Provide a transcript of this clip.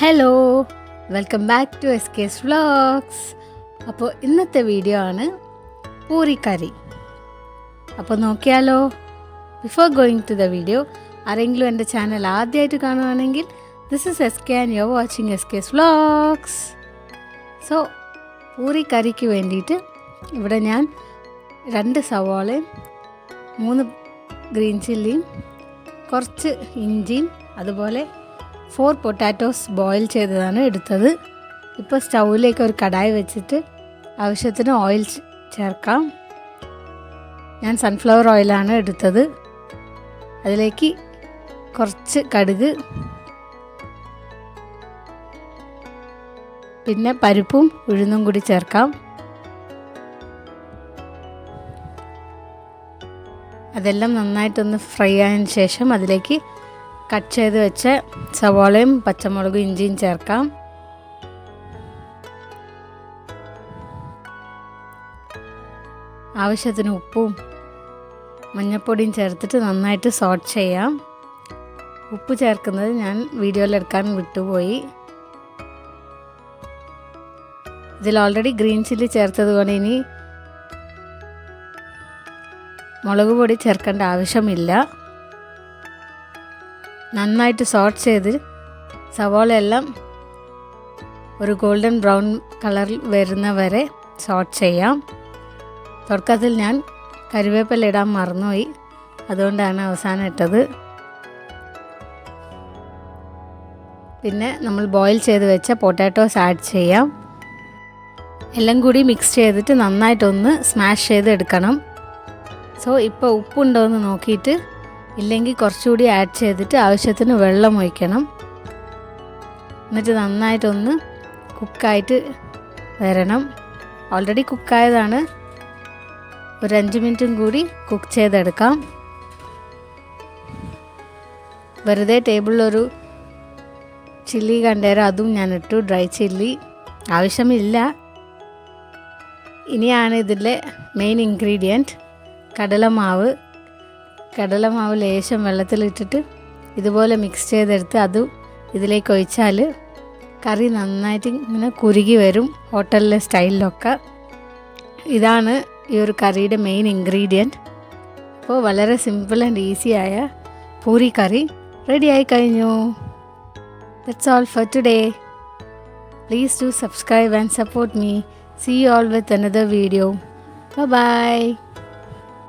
Hello, welcome back to SK's vlogs. അപ്പോൾ ഇന്നത്തെ video ആണ് പൂരിക്കറി. അപ്പോൾ നോക്കിയാലോ. Before going to the video, ആരെങ്കിലും എൻ്റെ ചാനൽ ആദ്യമായിട്ട് കാണുകയാണെങ്കിൽ this is SK and you are watching SK's vlogs. So പൂരിക്കറിക്ക് വേണ്ടിയിട്ട് ഇവിടെ ഞാൻ 2 സവാളയും 3 ഗ്രീൻ ചില്ലിയും കുറച്ച് ഇഞ്ചിയും അതുപോലെ 4 പൊട്ടാറ്റോസ് ബോയിൽ ചെയ്തതാണ് എടുത്തത്. ഇപ്പോൾ സ്റ്റൗവിലേക്ക് ഒരു കടായി വെച്ചിട്ട് ആവശ്യത്തിന് ഓയിൽ ചേർക്കാം. ഞാൻ സൺഫ്ലവർ ഓയിലാണ് എടുത്തത്. അതിലേക്ക് കുറച്ച് കടുക്, പിന്നെ പരിപ്പും ഉഴുന്നും കൂടി ചേർക്കാം. അതെല്ലാം നന്നായിട്ടൊന്ന് ഫ്രൈ ആയതിനു ശേഷം അതിലേക്ക് കട്ട് ചെയ്ത് വെച്ച സവാളയും പച്ചമുളകും ഇഞ്ചിയും ചേർക്കാം. ആവശ്യത്തിന് ഉപ്പും മഞ്ഞൾപ്പൊടിയും ചേർത്തിട്ട് നന്നായിട്ട് സോട്ട് ചെയ്യാം. ഉപ്പ് ചേർക്കുന്നത് ഞാൻ വീഡിയോയിലെടുക്കാൻ വിട്ടുപോയി. ഇതിൽ ഓൾറെഡി ഗ്രീൻ ചില്ലി ചേർത്തത് കൊണ്ട് ഇനി മുളക് പൊടി ചേർക്കേണ്ട ആവശ്യമില്ല. നന്നായിട്ട് സോട്ട് ചെയ്ത് സവാളയെല്ലാം ഒരു ഗോൾഡൻ ബ്രൗൺ കളറിൽ വരുന്ന വരെ സോട്ട് ചെയ്യാം. തുടക്കത്തിൽ ഞാൻ കറിവേപ്പില ഇടാൻ മറന്നുപോയി, അതുകൊണ്ടാണ് അവസാനം ഇട്ടത്. പിന്നെ നമ്മൾ ബോയിൽ ചെയ്ത് വെച്ച പൊട്ടാറ്റോസ് ആഡ് ചെയ്യാം. എല്ലാം കൂടി മിക്സ് ചെയ്തിട്ട് നന്നായിട്ടൊന്ന് സ്മാഷ് ചെയ്ത് എടുക്കണം. സോ ഇപ്പോൾ ഉപ്പുണ്ടോ എന്ന് നോക്കിയിട്ട് ഇല്ലെങ്കിൽ കുറച്ചുകൂടി ആഡ് ചെയ്തിട്ട് ആവശ്യത്തിന് വെള്ളം ഒഴിക്കണം. എന്നിട്ട് നന്നായിട്ടൊന്ന് കുക്കായിട്ട് വരണം. ഓൾറെഡി കുക്കായതാണ്. ഒരു 5 മിനിറ്റും കൂടി കുക്ക് ചെയ്തെടുക്കാം. വെറുതെ ടേബിളിലൊരു ചില്ലി കണ്ടേരം അതും ഞാൻ ഇട്ടു, ഡ്രൈ ചില്ലി. ആവശ്യമില്ല. ഇനിയാണ് ഇതിലെ മെയിൻ ഇൻഗ്രീഡിയൻറ്റ് കടലമാവ് ലേശം വെള്ളത്തിലിട്ടിട്ട് ഇതുപോലെ മിക്സ് ചെയ്തെടുത്ത് അതും ഇതിലേക്ക് ഒഴിച്ചാൽ കറി നന്നായിട്ട് ഇങ്ങനെ കുറുകി വരും, ഹോട്ടലിലെ സ്റ്റൈലിലൊക്കെ. ഇതാണ് ഈ ഒരു കറിയുടെ മെയിൻ ഇൻഗ്രീഡിയൻറ്റ്. അപ്പോൾ വളരെ സിമ്പിൾ ആൻഡ് ഈസിയായ പൂരി കറി റെഡി ആയി കഴിഞ്ഞു. That's all for today. Please do subscribe and support me. See you all with another video. Bye bye.